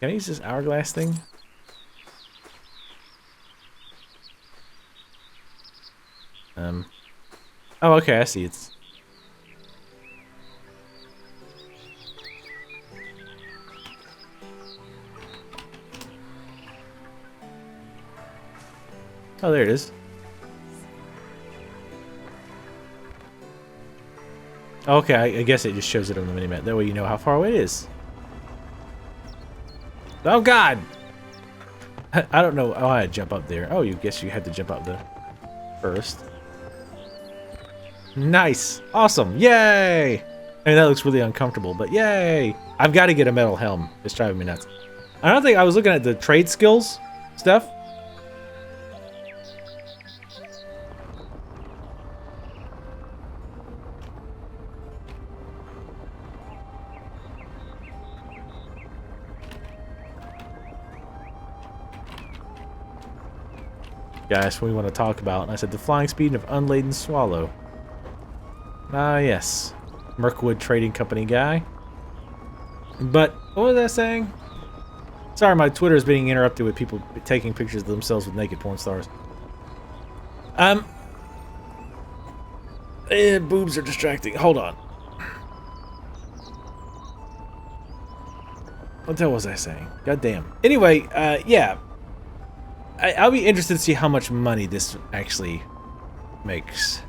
Can I use this hourglass thing? Oh, okay, I see. It's... Oh, there it is. Okay, I guess it just shows it on the minimap. That way you know how far away it is. Oh, God! I don't know. Oh, I had to jump up there. Oh, you guess you had to jump up the first. Nice. Awesome. Yay! I mean, that looks really uncomfortable, but yay! I've got to get a metal helm. It's driving me nuts. I don't think I was looking at the trade skills stuff. Guys, what we want to talk about. And I said the flying speed of unladen swallow. Ah, yes. Mirkwood Trading Company guy. But, what was I saying? Sorry, my Twitter is being interrupted with people taking pictures of themselves with naked porn stars. Boobs are distracting. Hold on. What the hell was I saying? God damn. Anyway, yeah. I'll be interested to see how much money this actually makes.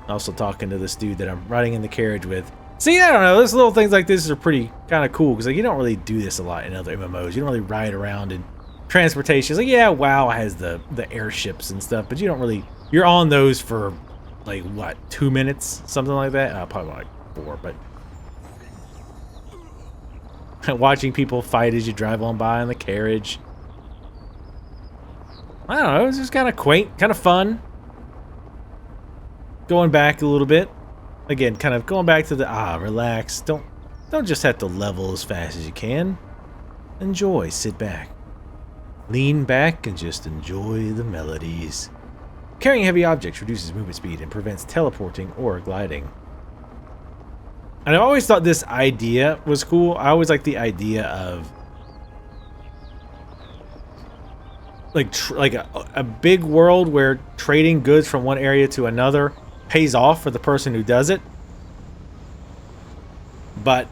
Also talking to this dude that I'm riding in the carriage with. See, I don't know, those little things like this are pretty kind of cool, because like, you don't really do this a lot in other MMOs. You don't really ride around in transportation. It's like, yeah, WoW has the airships and stuff, but you don't really... You're on those for, like, what, 2 minutes? Something like that? Probably like 4, but... Watching people fight as you drive on by in the carriage. I don't know, it's just kind of quaint, kind of fun. Going back a little bit. Again, kind of going back to the, relax. Don't just have to level as fast as you can. Enjoy, sit back. Lean back and just enjoy the melodies. Carrying heavy objects reduces movement speed and prevents teleporting or gliding. And I always thought this idea was cool. I always liked the idea of like a big world where trading goods from one area to another pays off for the person who does it, but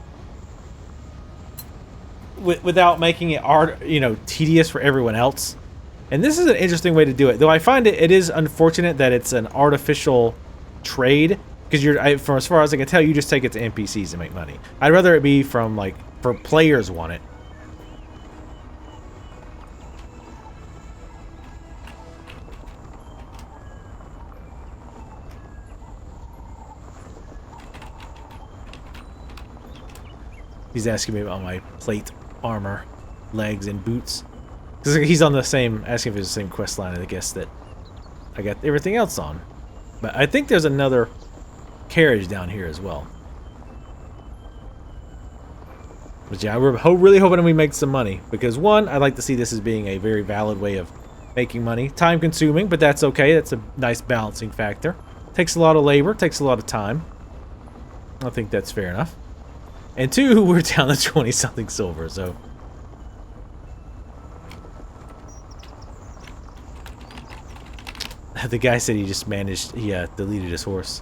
without making it tedious for everyone else. And this is an interesting way to do it, though I find it is unfortunate that it's an artificial trade. Because for as far as I can tell, you just take it to NPCs to make money. I'd rather it be from, like, for players want it. He's asking me about my plate, armor, legs, and boots. Because he's on the same, asking if it's the same quest line, I guess, that I got everything else on. But I think there's another carriage down here as well. But yeah, we're really hoping we make some money, because one, I'd like to see this as being a very valid way of making money. Time consuming, but that's okay. That's a nice balancing factor. Takes a lot of labor, takes a lot of time. I think that's fair enough. And two, we're down to 20 something silver, so the guy said he just managed, he deleted his horse.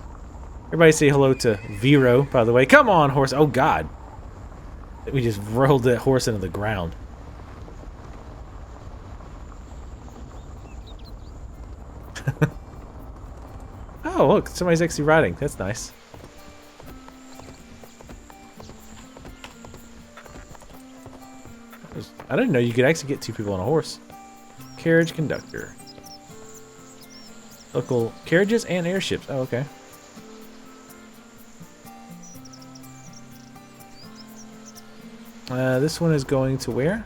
Everybody say hello to Vero, by the way. Come on, horse. Oh, God. We just rolled that horse into the ground. Oh, look. Somebody's actually riding. That's nice. I didn't know you could actually get 2 people on a horse. Carriage conductor. Local carriages and airships. Oh, okay. This one is going to where?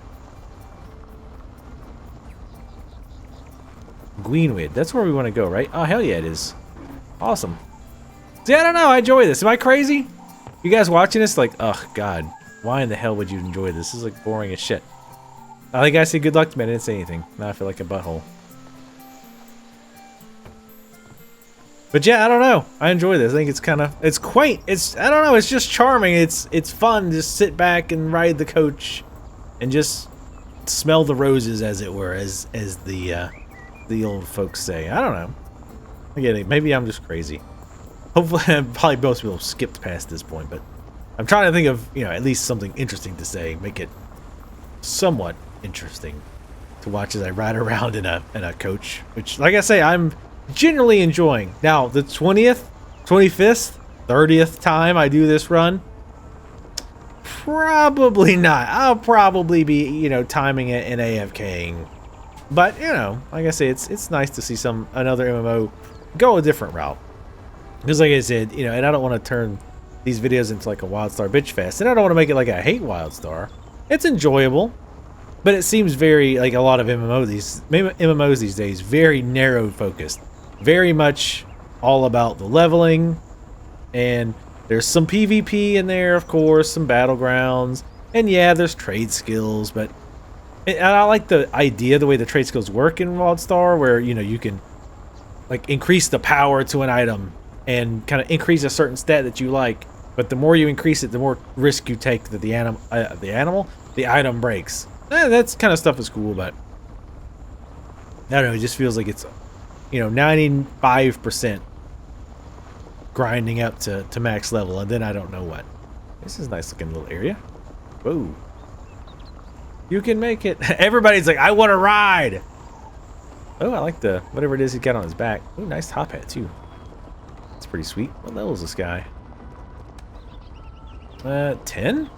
Greenwood. That's where we want to go, right? Oh, hell yeah, it is. Awesome. See, I don't know. I enjoy this. Am I crazy? You guys watching this? Like, oh, God. Why in the hell would you enjoy this? This is, like, boring as shit. I think I said good luck to me. I didn't say anything. Now I feel like a butthole. But yeah, I don't know. I enjoy this. I think it's kind of, it's quaint. It's, I don't know. It's just charming. It's fun. Just sit back and ride the coach, and just smell the roses, as it were, as the old folks say. I don't know. Again, maybe I'm just crazy. Hopefully, probably most people have skipped past this point, but I'm trying to think of, you know, at least something interesting to say, make it somewhat interesting to watch as I ride around in a coach, which, like I say, I'm generally enjoying. Now, the 20th, 25th, 30th time I do this run, probably not. I'll probably be, you know, timing it and AFKing. But, you know, like I say, it's nice to see another MMO go a different route. Because like I said, you know, and I don't want to turn these videos into like a WildStar bitch fest, and I don't want to make it like I hate WildStar. It's enjoyable, but it seems very, like a lot of MMOs these days, very narrow focused. Very much all about the leveling, and there's some PvP in there, of course, some battlegrounds, and yeah, there's trade skills, but and I like the idea, the way the trade skills work in WildStar, where, you know, you can like increase the power to an item and kind of increase a certain stat that you like, but the more you increase it, the more risk you take that the item breaks. That's kind of stuff is cool, but I don't know, it just feels like it's, you know, 95% grinding up to max level, and then I don't know what. This is a nice looking little area. Whoa. You can make it. Everybody's like, I want to ride. Oh, I like the, whatever it is he got on his back. Oh, nice top hat too. That's pretty sweet. What level is this guy? 10?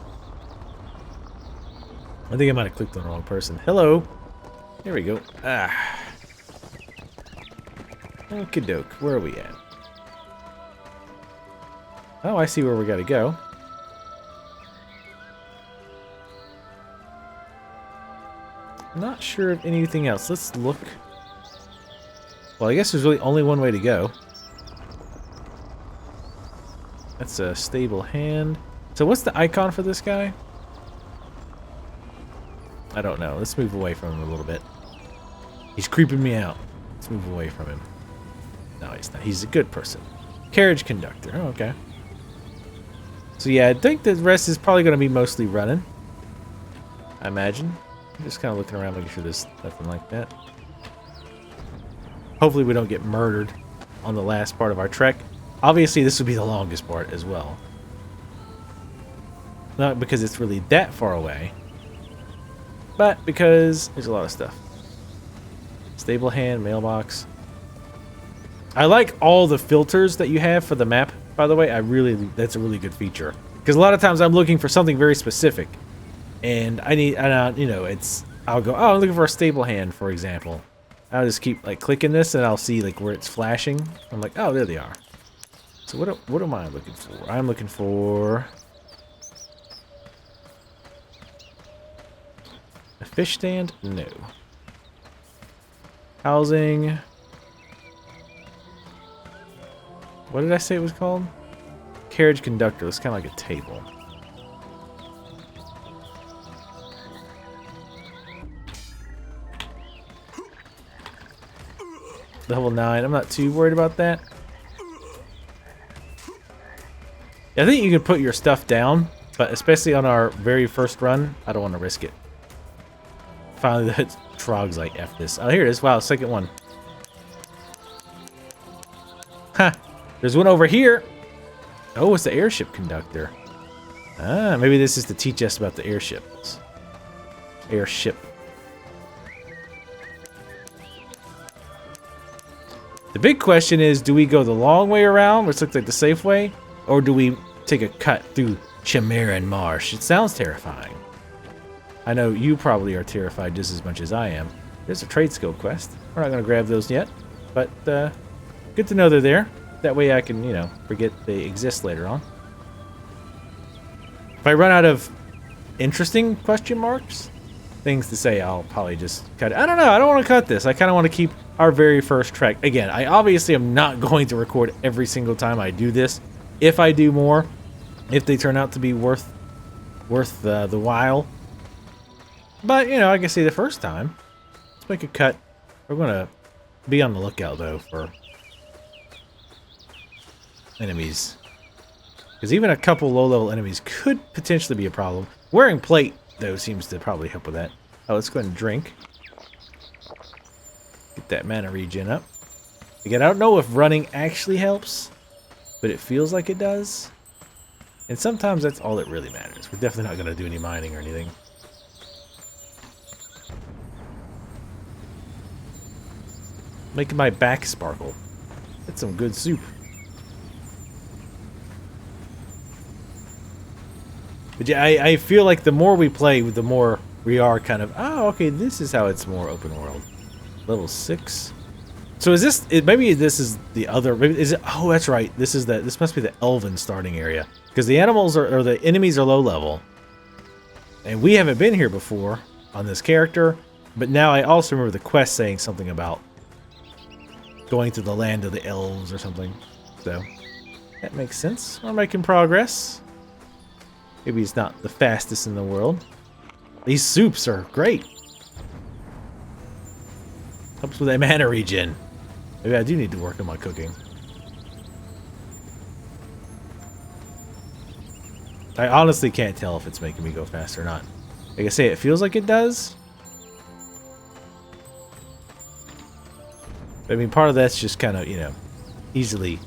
I think I might have clicked on the wrong person. Hello. There we go. Ah. Okie doke. Where are we at? Oh, I see where we gotta go. Not sure of anything else. Let's look. Well, I guess there's really only one way to go. That's a stable hand. So what's the icon for this guy? I don't know. Let's move away from him a little bit. He's creeping me out. Let's move away from him. No, he's not. He's a good person. Carriage conductor. Oh, okay. So yeah, I think the rest is probably going to be mostly running. I imagine. I'm just kind of looking around, making sure there's nothing like that. Hopefully we don't get murdered on the last part of our trek. Obviously, this would be the longest part as well. Not because it's really that far away, but because there's a lot of stuff. Stable hand, mailbox. I like all the filters that you have for the map, by the way. That's a really good feature. Because a lot of times I'm looking for something very specific. And you know, I'll go, oh, I'm looking for a stable hand, for example. I'll just keep like clicking this and I'll see like where it's flashing. I'm like, oh, there they are. So what am I looking for? I'm looking for a fish stand? No. Housing. What did I say it was called? Carriage conductor. It's kind of like a table. Level 9. I'm not too worried about that. I think you can put your stuff down, but especially on our very first run, I don't want to risk it. Finally, the Trog's like, F this. Oh, here it is. Wow, second one. Ha! There's one over here. Oh, it's the airship conductor. Ah, maybe this is to teach us about the airships. Airship. The big question is, do we go the long way around, which looks like the safe way, or do we take a cut through Chimeran Marsh? It sounds terrifying. I know you probably are terrified just as much as I am. There's a trade skill quest. We're not going to grab those yet, but good to know they're there. That way I can, you know, forget they exist later on. If I run out of interesting question marks, things to say, I'll probably just cut it. I don't know. I don't want to cut this. I kind of want to keep our very first trek. Again, I obviously am not going to record every single time I do this. If I do more, if they turn out to be worth the while. But, you know, I can say the first time. Let's make a cut. We're going to be on the lookout, though, for enemies. Because even a couple low-level enemies could potentially be a problem. Wearing plate, though, seems to probably help with that. Oh, let's go ahead and drink. Get that mana regen up. Again, I don't know if running actually helps, but it feels like it does. And sometimes that's all that really matters. We're definitely not going to do any mining or anything. Making my back sparkle. That's some good soup. But yeah, I feel like the more we play, the more we are kind of, oh, okay, this is how it's more open world. Level 6. So is this, maybe this is the other, maybe is it, oh, that's right. This is this must be the Elven starting area. Because the animals or the enemies are low level. And we haven't been here before on this character. But now I also remember the quest saying something about going to the land of the elves or something. So that makes sense. We're making progress. Maybe it's not the fastest in the world. These soups are great. Helps with that mana regen. Maybe I do need to work on my cooking. I honestly can't tell if it's making me go fast or not. Like I say, it feels like it does. But I mean, part of that's just kind of, you know, easily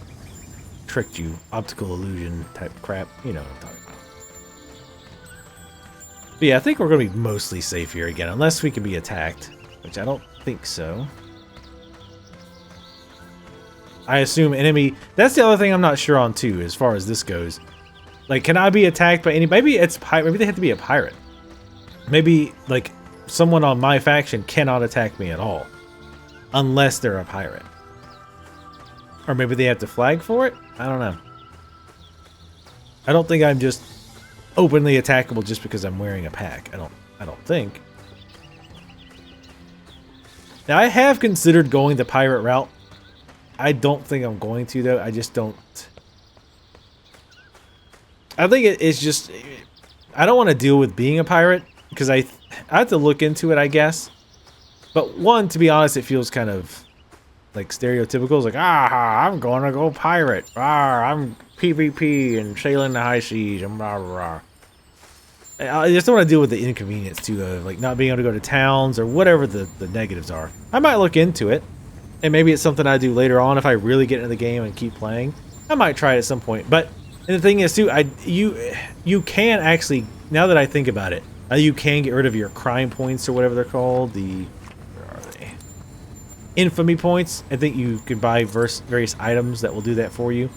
tricked you. Optical illusion type crap. You know what I'm talking about. But yeah, I think we're going to be mostly safe here again, unless we can be attacked, which I don't think so. I assume enemy... That's the other thing I'm not sure on, too, as far as this goes. Like, can I be attacked by any... Maybe it's maybe they have to be a pirate. Maybe, like, someone on my faction cannot attack me at all. Unless they're a pirate. Or maybe they have to flag for it? I don't know. I don't think I'm just openly attackable just because I'm wearing a pack. I don't think. Now, I have considered going the pirate route. I don't think I'm going to, though. I just don't... I think it's just... I don't want to deal with being a pirate, because I have to look into it, I guess. But one, to be honest, it feels kind of like stereotypical. It's like, I'm going to go pirate. I'm PvP and sailing the high seas and blah, blah, blah. I just don't want to deal with the inconvenience, too, of like not being able to go to towns or whatever the negatives are. I might look into it, and maybe it's something I do later on if I really get into the game and keep playing. I might try it at some point. But and the thing is, too, you can actually, now that I think about it, you can get rid of your crime points or whatever they're called. Where are they? Infamy points. I think you can buy various items that will do that for you.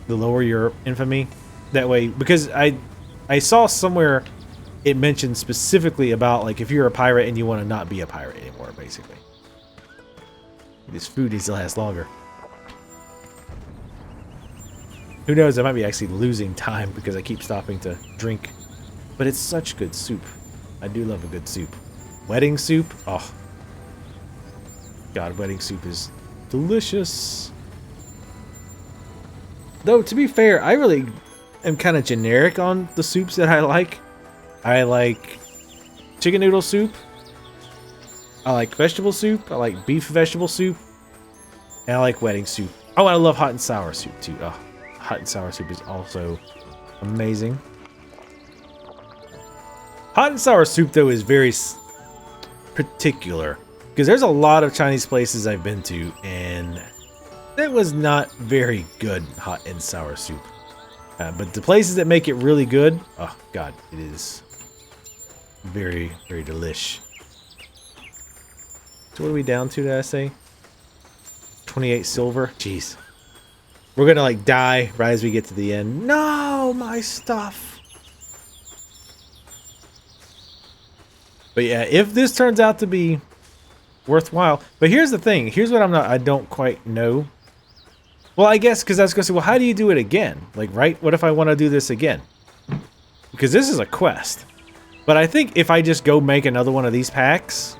To lower your infamy. That way, because I saw somewhere it mentioned specifically about, like, if you're a pirate and you want to not be a pirate anymore, basically. This food needs to last longer. Who knows, I might be actually losing time because I keep stopping to drink. But it's such good soup. I do love a good soup. Wedding soup? Oh. God, wedding soup is delicious. Though, to be fair, I really am kind of generic on the soups that I like. I like chicken noodle soup. I like vegetable soup. I like beef vegetable soup. And I like wedding soup. Oh, I love hot and sour soup too. Oh, hot and sour soup is also amazing. Hot and sour soup, though, is very particular. Because there's a lot of Chinese places I've been to, and that was not very good hot and sour soup. But the places that make it really good, oh god, it is very, very delish. So what are we down to, did I say? 28 silver? Jeez. We're gonna, like, die right as we get to the end. No, my stuff! But yeah, if this turns out to be worthwhile. But here's the thing. Here's what I don't quite know. Well, I guess, because I was going to say, well, how do you do it again? Like, right? What if I want to do this again? Because this is a quest. But I think if I just go make another one of these packs,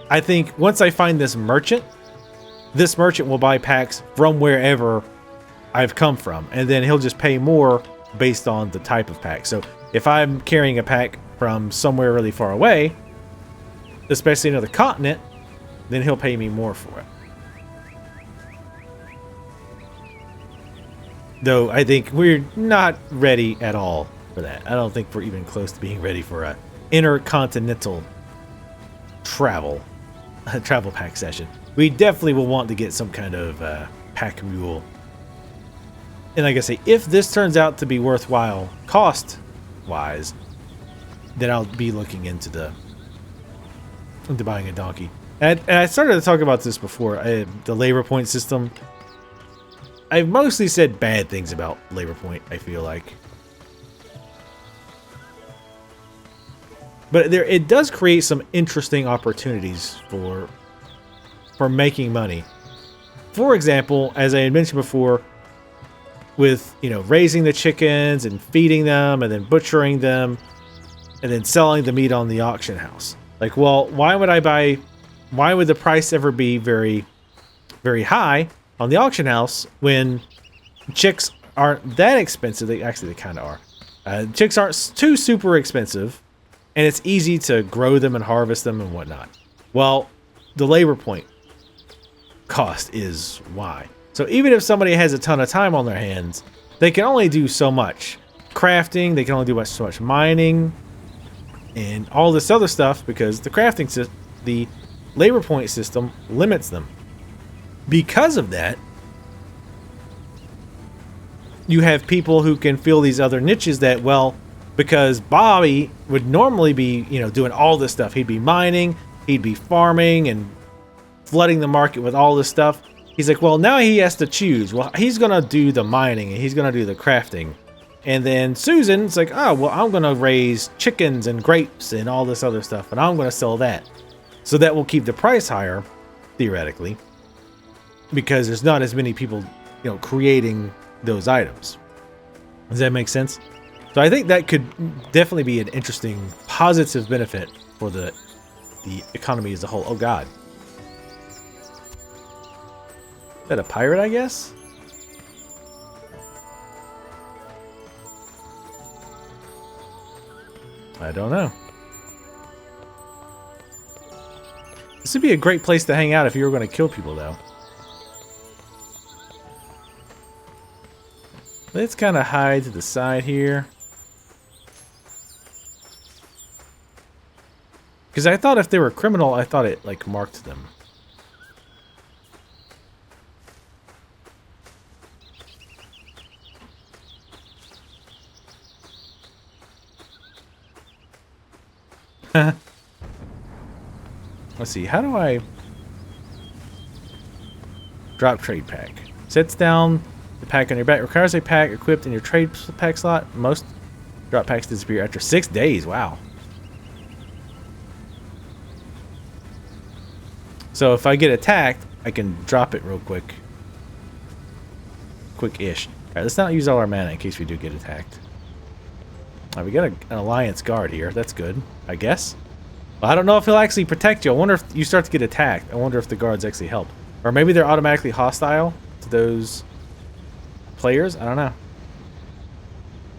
I think once I find this merchant will buy packs from wherever I've come from. And then he'll just pay more based on the type of pack. So if I'm carrying a pack from somewhere really far away, especially another continent, then he'll pay me more for it. Though I think we're not ready at all for that. I don't think we're even close to being ready for a intercontinental travel pack session. We definitely will want to get some kind of pack mule. And like I say, if this turns out to be worthwhile cost-wise, then I'll be looking into buying a donkey. And I started to talk about this before, the labor point system. I've mostly said bad things about labor point, I feel like. But it does create some interesting opportunities for making money. For example, as I had mentioned before, with, you know, raising the chickens and feeding them and then butchering them and then selling the meat on the auction house. Like, well, why would the price ever be very, very high on the auction house when chicks aren't that expensive? They kind of are. Chicks aren't too super expensive, and it's easy to grow them and harvest them and whatnot. Well, the labor point cost is why. So even if somebody has a ton of time on their hands, they can only do so much crafting. They can only do so much mining and all this other stuff because the labor point system limits them. Because of that, you have people who can fill these other niches that, well, because Bobby would normally be, you know, doing all this stuff. He'd be mining, he'd be farming and flooding the market with all this stuff. He's like, well, now he has to choose. Well, he's going to do the mining and he's going to do the crafting. And then Susan's like, oh, well, I'm going to raise chickens and grapes and all this other stuff, and I'm going to sell that. So that will keep the price higher, theoretically, because there's not as many people, you know, creating those items. Does that make sense? So I think that could definitely be an interesting, positive benefit for the economy as a whole. Oh, God. Is that a pirate, I guess? I don't know. This would be a great place to hang out if you were going to kill people, though. Let's kind of hide to the side here. Because I thought if they were criminal, I thought it, like, marked them. Let's see, how do I drop trade pack? Sets down the pack on your back. Requires a pack equipped in your trade pack slot. Most drop packs disappear after 6 days. Wow. So if I get attacked, I can drop it real quick. Quick-ish. Alright, let's not use all our mana in case we do get attacked. Alright, we got an alliance guard here. That's good, I guess. Well, I don't know if he'll actually protect you. I wonder if you start to get attacked. I wonder if the guards actually help. Or maybe they're automatically hostile to those players. I don't know.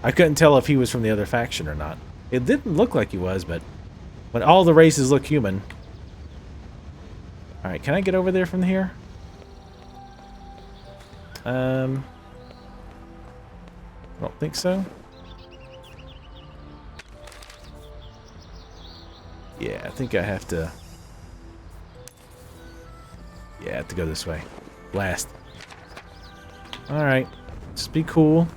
I couldn't tell if he was from the other faction or not. It didn't look like he was, but when all the races look human. Alright, can I get over there from here? I don't think so. Yeah, I think I have to... Yeah, I have to go this way. Blast. Alright. Just be cool.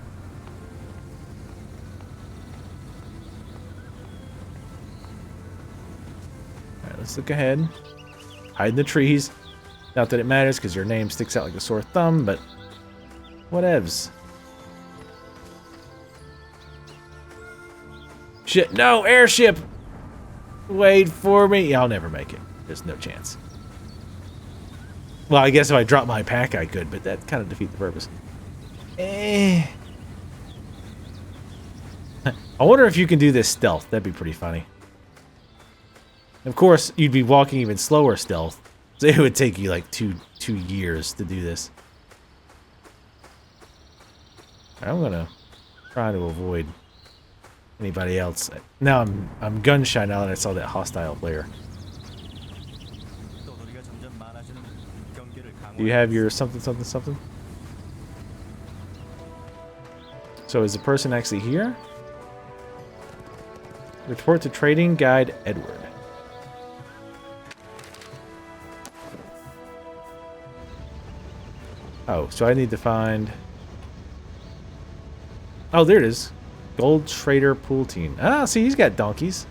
Alright, let's look ahead. Hide in the trees. Not that it matters, because your name sticks out like a sore thumb, but... whatevs. Shit, no! Airship! Wait for me. I'll never make it. There's no chance. Well, I guess if I drop my pack, I could, but that kind of defeats the purpose. I wonder if you can do this stealth. That'd be pretty funny. Of course, you'd be walking even slower stealth, so it would take you like two years to do this. I'm gonna try to avoid anybody else. Now I'm gun shy now that I saw that hostile player. Do you have your something? So is the person actually here? Report to Trading Guide Edward. Oh, so I need to find... Oh, there it is. Gold Trader Pool Team. Ah, see, he's got donkeys.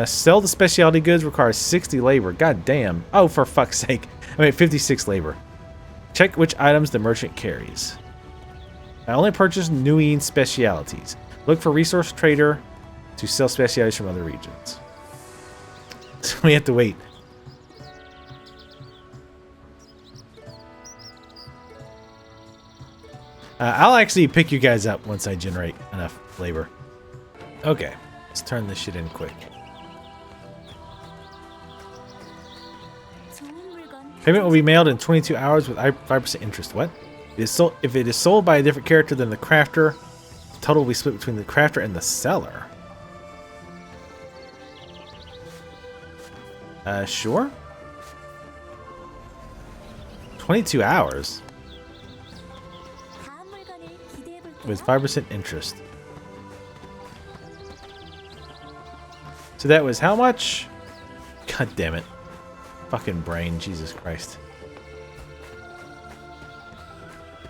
Sell the specialty goods requires 60 labor. God damn. Oh, for fuck's sake. I mean, 56 labor. Check which items the merchant carries. I only purchase Nuine specialities. Look for resource trader to sell specialities from other regions. So we have to wait. I'll actually pick you guys up once I generate enough labor. Okay, let's turn this shit in quick. Payment will be mailed in 22 hours with 5% interest. What? If it is sold by a different character than the crafter, the total will be split between the crafter and the seller. Sure. 22 hours. With 5% interest. So that was how much? God damn it. Fucking brain, Jesus Christ.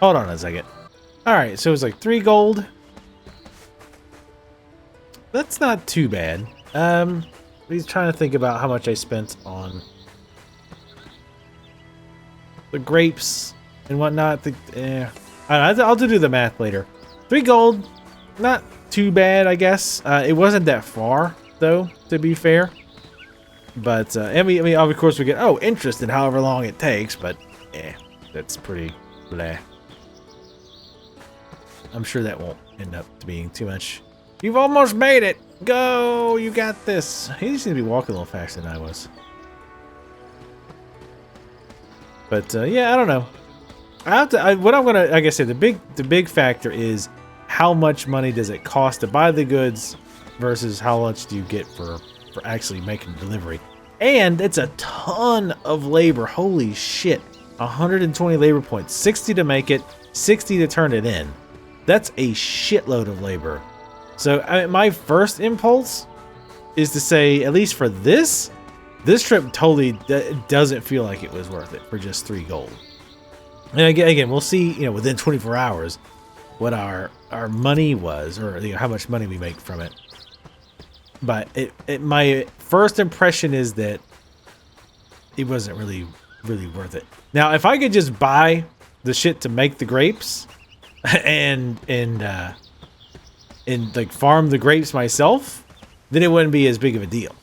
Hold on a second. Alright, so it was like 3 gold. That's not too bad. He's trying to think about how much I spent on the grapes and whatnot. I'll do the math later. 3 gold, not too bad, I guess. It wasn't that far, though, to be fair. But and we of course we get interest in however long it takes, but that's pretty blah. I'm sure that won't end up being too much. You've almost made it. Go, you got this. He just seemed to be walking a little faster than I was. But yeah, I don't know. What I'm gonna, like I said, the big factor is how much money does it cost to buy the goods versus how much do you get for actually making delivery. And it's a ton of labor. Holy shit. 120 labor points. 60 to make it, 60 to turn it in. That's a shitload of labor. So my first impulse is to say, at least for this trip totally doesn't feel like it was worth it for just 3 gold. And again, we'll see, within 24 hours what our money was, or how much money we make from it. But my first impression is that it wasn't really worth it. Now, if I could just buy the shit to make the grapes and like farm the grapes myself, then it wouldn't be as big of a deal.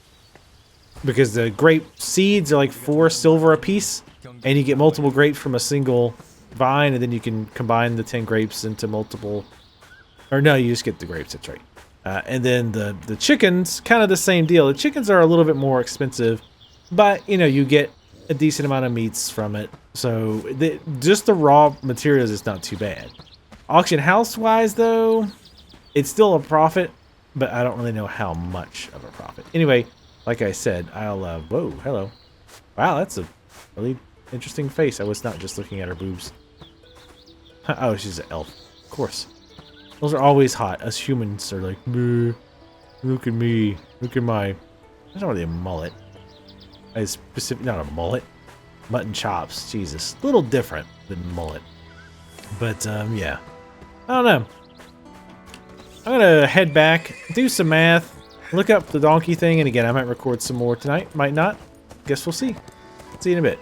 Because the grape seeds are like 4 silver a piece, and you get multiple grapes from a single vine, and then you can combine the 10 grapes into multiple. Or no, you just get the grapes. That's right. And then the chickens, kind of the same deal. The chickens are a little bit more expensive, but you get a decent amount of meats from it. So just the raw materials is not too bad. Auction house wise though, it's still a profit, but I don't really know how much of a profit. Anyway, like I said, I'll whoa, hello. Wow, that's a really interesting face. I was not just looking at her boobs. Oh, she's an elf. Of course. Those are always hot. Us humans are like, look at me. Look at my... That's not really a mullet. It's specific, not a mullet. Mutton chops. Jesus. A little different than mullet. But, yeah. I don't know. I'm gonna head back, do some math, look up the donkey thing, and again, I might record some more tonight. Might not. Guess we'll see. See you in a bit.